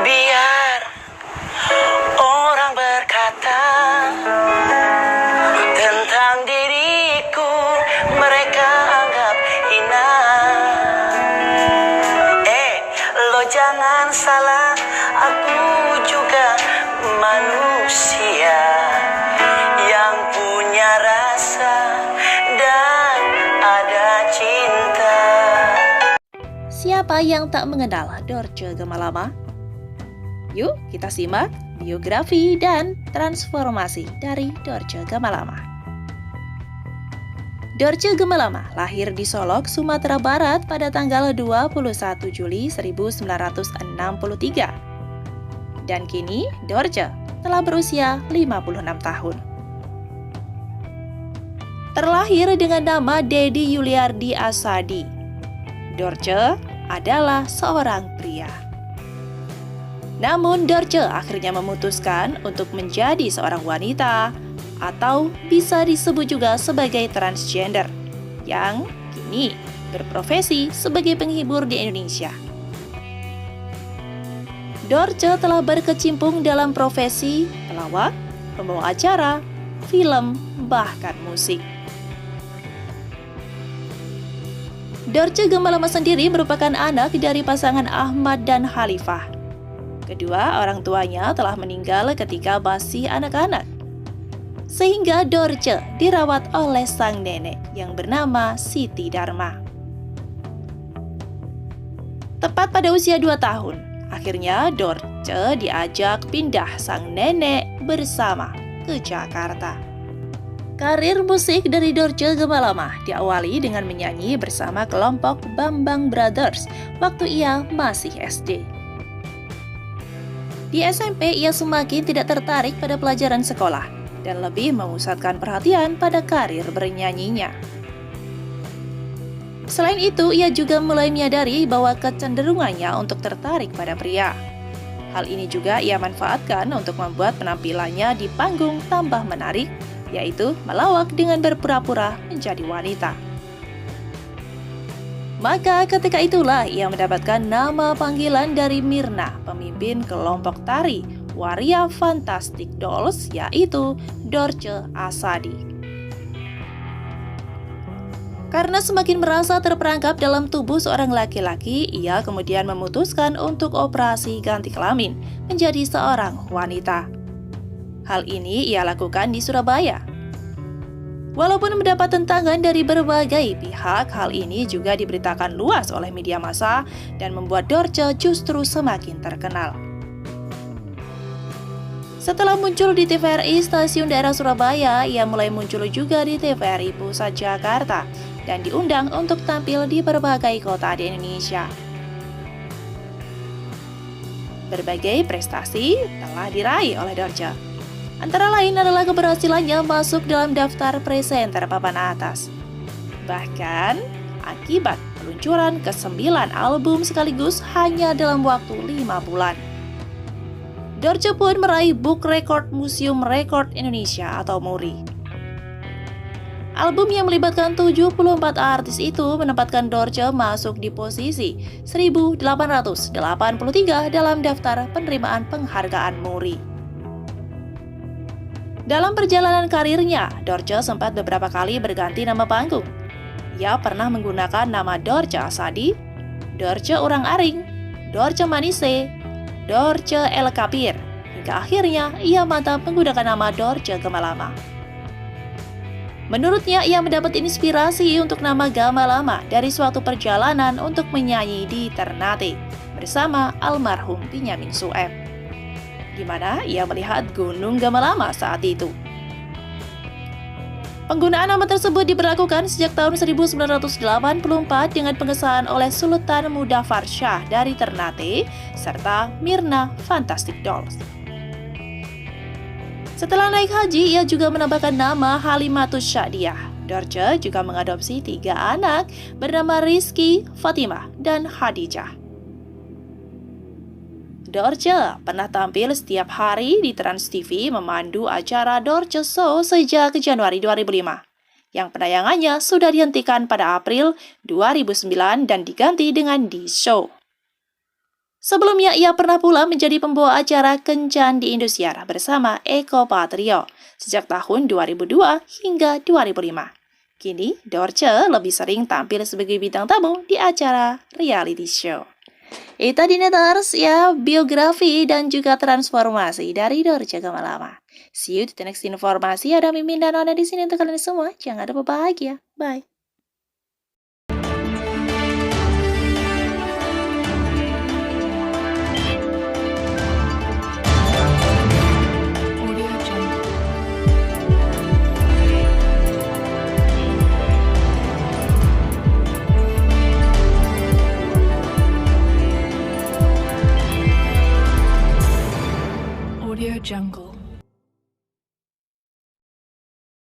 Biar orang berkata tentang diriku, mereka anggap hina. Lo jangan salah, aku juga manusia yang punya rasa dan ada cinta. Siapa yang tak mengenal Dorce Gamalama? Yuk kita simak biografi dan transformasi dari Dorce Gamalama. Dorce Gamalama lahir di Solok, Sumatera Barat pada tanggal 21 Juli 1963. Dan kini Dorce telah berusia 56 tahun. Terlahir dengan nama Dedi Yuliardi Asadi, Dorce adalah seorang pria. Namun Dorce akhirnya memutuskan untuk menjadi seorang wanita atau bisa disebut juga sebagai transgender yang kini berprofesi sebagai penghibur di Indonesia. Dorce telah berkecimpung dalam profesi pelawak, pembawa acara, film, bahkan musik. Dorce Gamalama sendiri merupakan anak dari pasangan Ahmad dan Khalifah. Kedua orang tuanya telah meninggal ketika masih anak-anak, sehingga Dorce dirawat oleh sang nenek yang bernama Siti Dharma. Tepat pada usia 2 tahun, akhirnya Dorce diajak pindah sang nenek bersama ke Jakarta. Karir musik dari Dorce Gamalama diawali dengan menyanyi bersama kelompok Bambang Brothers waktu ia masih SD. Di SMP, ia semakin tidak tertarik pada pelajaran sekolah dan lebih memusatkan perhatian pada karir bernyanyinya. Selain itu, ia juga mulai menyadari bahwa kecenderungannya untuk tertarik pada pria. Hal ini juga ia manfaatkan untuk membuat penampilannya di panggung tambah menarik, yaitu melawak dengan berpura-pura menjadi wanita. Maka ketika itulah ia mendapatkan nama panggilan dari Mirna, pemimpin kelompok tari Waria Fantastic Dolls, yaitu Dorce Asadi. Karena semakin merasa terperangkap dalam tubuh seorang laki-laki, ia kemudian memutuskan untuk operasi ganti kelamin menjadi seorang wanita. Hal ini ia lakukan di Surabaya. Walaupun mendapat tentangan dari berbagai pihak, hal ini juga diberitakan luas oleh media massa dan membuat Dorce justru semakin terkenal. Setelah muncul di TVRI Stasiun Daerah Surabaya, ia mulai muncul juga di TVRI Pusat Jakarta dan diundang untuk tampil di berbagai kota di Indonesia. Berbagai prestasi telah diraih oleh Dorce. Antara lain adalah keberhasilannya masuk dalam daftar presenter papan atas. Bahkan, akibat peluncuran ke-9 album sekaligus hanya dalam waktu 5 bulan. Dorce pun meraih Book Record Museum Rekor Indonesia atau MURI. Album yang melibatkan 74 artis itu menempatkan Dorce masuk di posisi 1883 dalam daftar penerimaan penghargaan MURI. Dalam perjalanan karirnya, Dorce sempat beberapa kali berganti nama panggung. Ia pernah menggunakan nama Dorce Asadi, Dorce Urang Aring, Dorce Manise, Dorce El Kapir, hingga akhirnya ia mantap menggunakan nama Dorce Gamalama. Menurutnya, ia mendapat inspirasi untuk nama Gamalama dari suatu perjalanan untuk menyanyi di Ternate bersama almarhum Benyamin Sueb, di mana ia melihat Gunung Gamalama saat itu. Penggunaan nama tersebut diberlakukan sejak tahun 1984 dengan pengesahan oleh Sultan Mudaffar Shah dari Ternate serta Mirna Fantastic Dolls. Setelah naik haji, ia juga menambahkan nama Halimatus Syadiah. Dorce juga mengadopsi 3 anak bernama Rizky, Fatimah, dan Khadijah. Dorce pernah tampil setiap hari di Trans TV memandu acara Dorce Show sejak Januari 2005, yang penayangannya sudah dihentikan pada April 2009 dan diganti dengan The Show. Sebelumnya, ia pernah pula menjadi pembawa acara Kencan di Indosiar bersama Eko Patrio sejak tahun 2002 hingga 2005. Kini, Dorce lebih sering tampil sebagai bintang tamu di acara reality show. Itu tadi Neters ya, biografi dan juga transformasi dari Dorce Gamalama. See you di next informasi. Ada Mimin dan Ona di sini untuk kalian semua. Jangan lupa bahagia. Bye.